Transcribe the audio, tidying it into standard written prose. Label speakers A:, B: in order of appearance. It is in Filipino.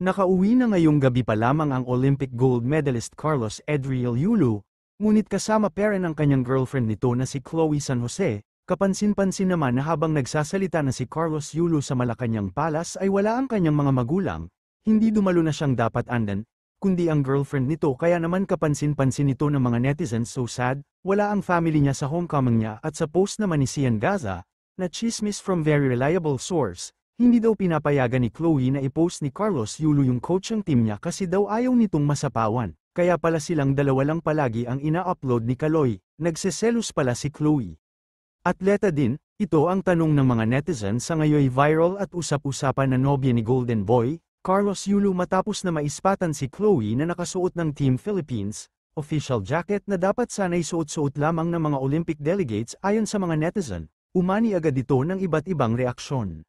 A: Nakauwi na ngayong gabi pa lamang ang Olympic gold medalist Carlos Edriel Yulu, ngunit kasama pa rin ang kanyang girlfriend nito na si Chloe San Jose. Kapansin-pansin naman na habang nagsasalita na si Carlos Yulu sa Malacanang Palace ay wala ang kanyang mga magulang, hindi dumalo na siyang dapat andan, kundi ang girlfriend nito. Kaya naman kapansin-pansin ito ng mga netizens, so sad, wala ang family niya sa homecoming niya. At sa post naman ni Sian Gaza, na chismis from very reliable source, hindi daw pinapayagan ni Chloe na i-post ni Carlos Yulu yung coaching team niya kasi daw ayaw nitong masapawan, kaya pala silang dalawa lang palagi ang ina-upload ni Kaloy. Nagseselos pala si Chloe. Atleta din, ito ang tanong ng mga netizens sa ngayoy viral at usap-usapan na nobya ni Golden Boy, Carlos Yulu matapos na maispatan si Chloe na nakasuot ng Team Philippines official jacket na dapat sana'y suot-suot lamang ng mga Olympic delegates. Ayon sa mga netizen, umani agad ito ng iba't ibang reaksyon.